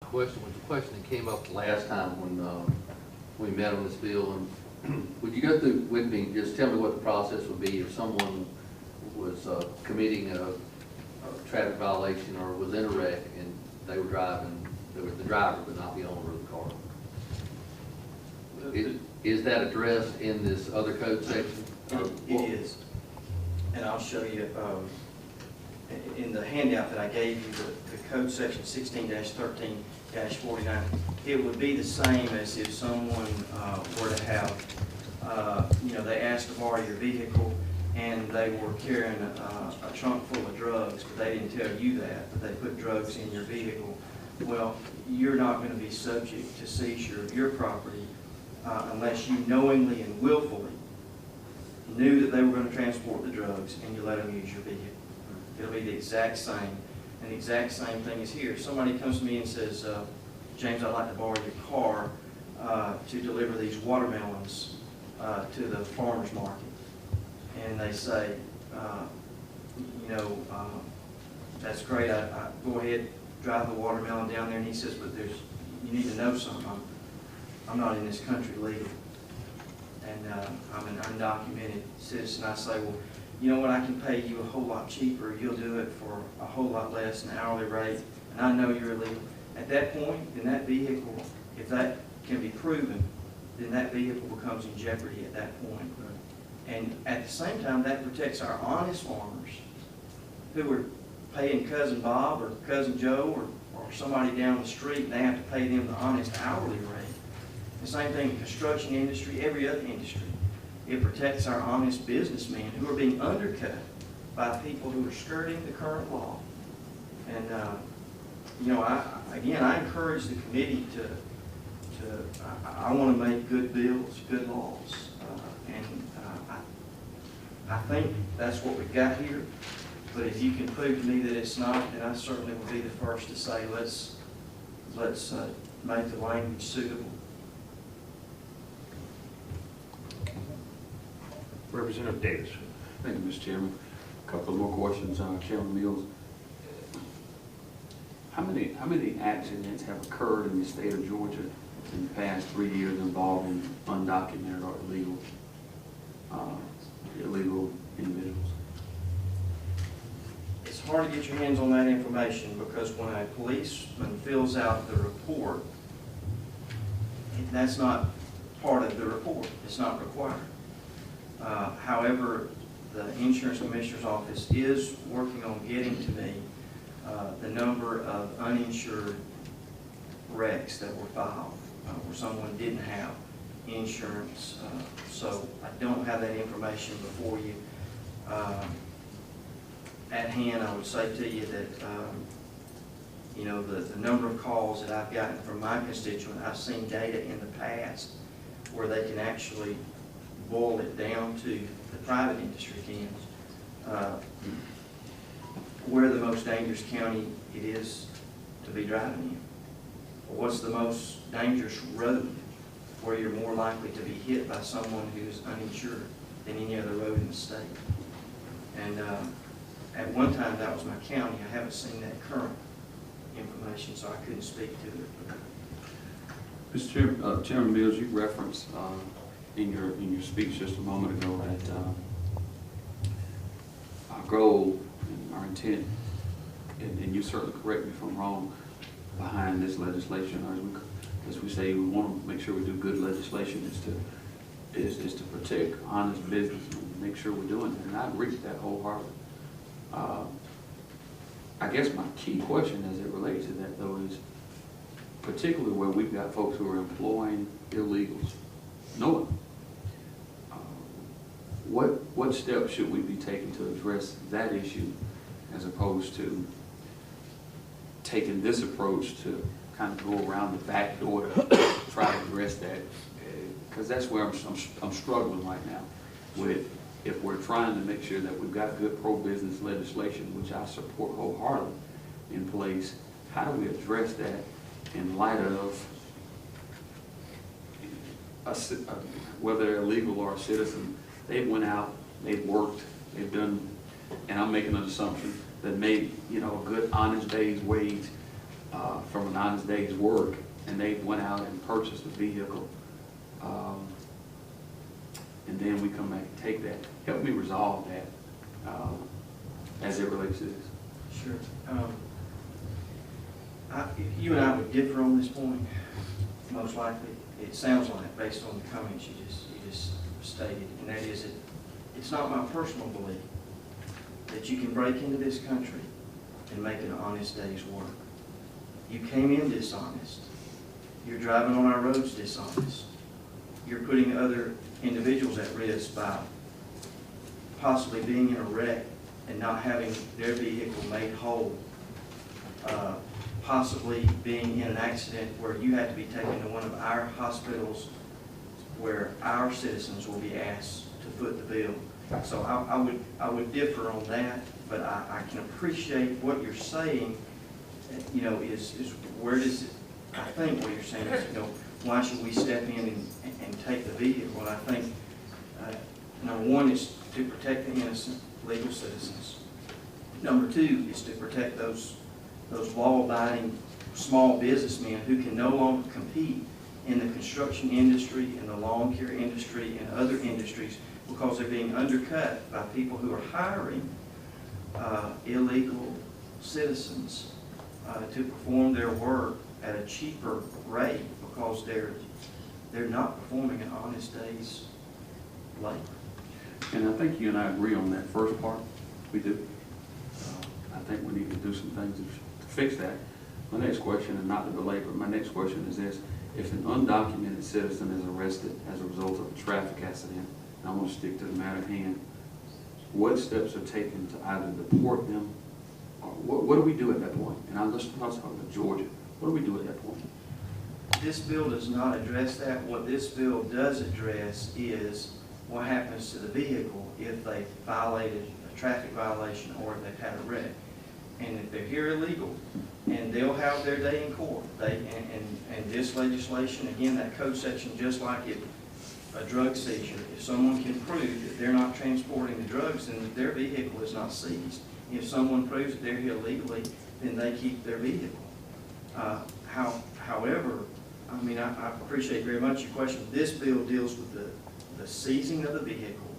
question was a question that came up last time when we met on this bill. And would you go through with me, just tell me what the process would be if someone was committing a traffic violation or was in a wreck and they were driving, they were the driver but not the owner of the car? Is that addressed in this other code section? It is. And I'll show you in the handout that I gave you, the code section 16-13-49. It would be the same as if someone were to have, they asked to borrow your vehicle and they were carrying a trunk full of drugs, but they didn't tell you that, but they put drugs in your vehicle. Well, you're not going to be subject to seizure of your property unless you knowingly and willfully knew that they were going to transport the drugs and you let them use your vehicle. It'll be the exact same. And the exact same thing is here. If somebody comes to me and says, James, I'd like to borrow your car to deliver these watermelons to the farmer's market. And they say, that's great, I go ahead, drive the watermelon down there. And he says, but you need to know something. I'm not in this country legally. And I'm an undocumented citizen. I say, well, you know what, I can pay you a whole lot cheaper. You'll do it for a whole lot less than the hourly rate, and I know you're illegal. At that point, then that vehicle, if that can be proven, then that vehicle becomes in jeopardy at that point. And at the same time, that protects our honest farmers who are paying Cousin Bob or Cousin Joe or somebody down the street, and they have to pay them the honest hourly rate. The same thing in construction industry, every other industry. It protects our honest businessmen who are being undercut by people who are skirting the current law. And, I encourage the committee I want to make good bills, good laws. I think that's what we've got here. But if you can prove to me that it's not, then I certainly will be the first to say, let's make the language suitable. Representative Davis. Thank you, Mr. Chairman. A couple of more questions, Chairman Mills. How many accidents have occurred in the state of Georgia in the past 3 years involving undocumented or illegal individuals? It's hard to get your hands on that information because when a policeman fills out the report, that's not part of the report. It's not required. However, the Insurance Commissioner's Office is working on getting to me the number of uninsured wrecks that were filed where someone didn't have insurance. So I don't have that information before you. At hand, I would say to you that the number of calls that I've gotten from my constituent, I've seen data in the past where they can actually boil it down to the private industry cans, where the most dangerous county it is to be driving in. Or what's the most dangerous road where you're more likely to be hit by someone who's uninsured than any other road in the state. And at one time that was my county. I haven't seen that current information, so I couldn't speak to it. Mr. Chairman Mills, you referenced in your speech just a moment ago that our goal and our intent, and you certainly correct me if I'm wrong, behind this legislation, as we say, we want to make sure we do good legislation, is to protect honest business and make sure we're doing that. And I agree with that wholeheartedly. I guess my key question as it relates to that, though, is particularly where we've got folks who are employing illegals, knowing what steps should we be taking to address that issue as opposed to taking this approach to kind of go around the back door to try to address that, because that's where I'm struggling right now with, if we're trying to make sure that we've got good pro-business legislation, which I support wholeheartedly, in place, how do we address that in light of whether they're illegal or a citizen? They went out, they've worked, they've done, and I'm making an assumption that made a good honest day's wage, from an honest day's work, and they went out and purchased a vehicle, and then we come back and take that. Help me resolve that as it relates to this. Sure. You and I would differ on this point, most likely. It sounds like, based on the comments you just stated, and that is that it's not my personal belief that you can break into this country and make an honest day's work. You came in dishonest. You're driving on our roads dishonest. You're putting other individuals at risk by possibly being in a wreck and not having their vehicle made whole. Possibly being in an accident where you had to be taken to one of our hospitals where our citizens will be asked to foot the bill. So I would differ on that, but I can appreciate what you're saying, you know, is where does it, I think what you're saying is, you know, why should we step in and take the vehicle? And I think, number one is to protect the innocent legal citizens. Number two is to protect those law-abiding small businessmen who can no longer compete in the construction industry, in the lawn care industry, and other industries because they're being undercut by people who are hiring illegal citizens to perform their work at a cheaper rate because they're not performing an honest day's labor. And I think you and I agree on that first part. We do. I think we need to do some things to fix that. My next question, and not to belabor, my next question is this. If an undocumented citizen is arrested as a result of a traffic accident, and I want to stick to the matter at hand, what steps are taken to either deport them, or what do we do at that point? And let's talk about Georgia. What do we do at that point? This bill does not address that. What this bill does address is what happens to the vehicle if they violated a traffic violation or if they've had a wreck. And if they're here illegal, and they'll have their day in court. And this legislation, again, that code section, just like a drug seizure, if someone can prove that they're not transporting the drugs, then their vehicle is not seized. If someone proves that they're here illegally, then they keep their vehicle. However, I mean, I appreciate very much your question. This bill deals with the seizing of the vehicle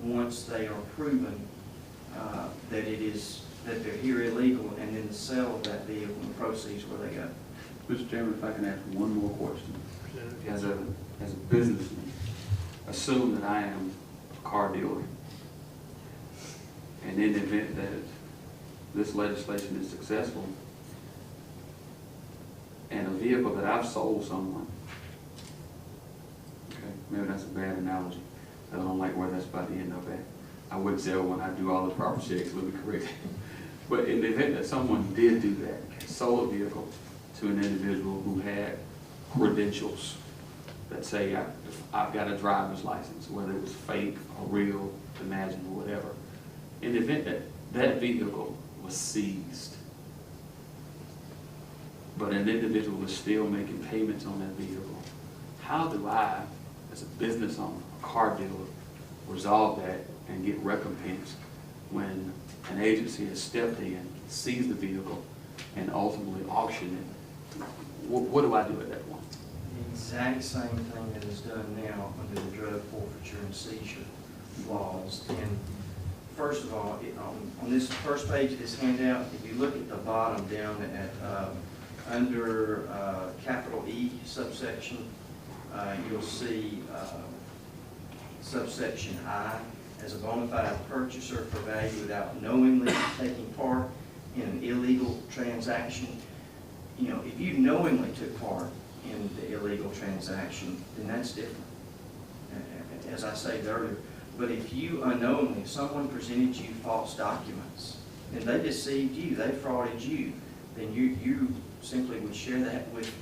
once they are proven that they're here illegal, and then the sale of that vehicle and the proceeds where they go. Mr. Chairman, if I can ask one more question. As a businessman, assume that I am a car dealer, and in the event that this legislation is successful, and a vehicle that I've sold someone, okay, maybe that's a bad analogy. I don't like where that's about to end up at. I would sell when I do all the proper checks, let me correct it. But in the event that someone did do that, sold a vehicle to an individual who had credentials that say I've got a driver's license, whether it was fake or real, imagined or whatever. In the event that that vehicle was seized, but an individual is still making payments on that vehicle, how do I, as a business owner, a car dealer, resolve that and get recompense when an agency has stepped in, seized the vehicle, and ultimately auctioned it? What do I do at that point? The exact same thing that is done now under the drug forfeiture and seizure laws. And first of all, on this first page of this handout, if you look at the bottom down at under capital E subsection, you'll see subsection I, as a bona fide purchaser for value without knowingly taking part in an illegal transaction. You know, if you knowingly took part in the illegal transaction, then that's different, as I said earlier. But if you unknowingly, if someone presented you false documents, and they deceived you, they frauded you, then you simply would share that with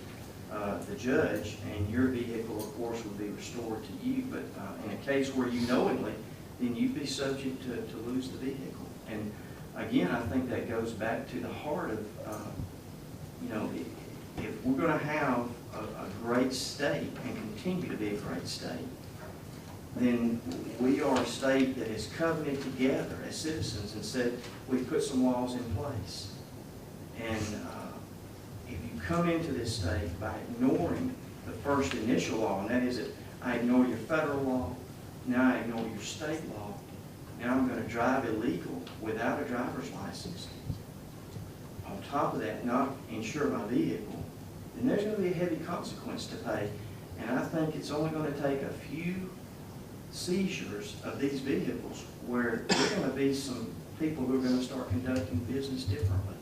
the judge, and your vehicle, of course, would be restored to you. But in a case where you knowingly, then you'd be subject to lose the vehicle. And again, I think that goes back to the heart of, you know, if we're going to have a great state and continue to be a great state, then we are a state that has covenanted together as citizens and said we put some laws in place. And come into this state by ignoring the first initial law, and that is that I ignore your federal law, now I ignore your state law, now I'm going to drive illegal without a driver's license. On top of that, not insure my vehicle, then there's going to be a heavy consequence to pay. And I think it's only going to take a few seizures of these vehicles where there are going to be some people who are going to start conducting business differently.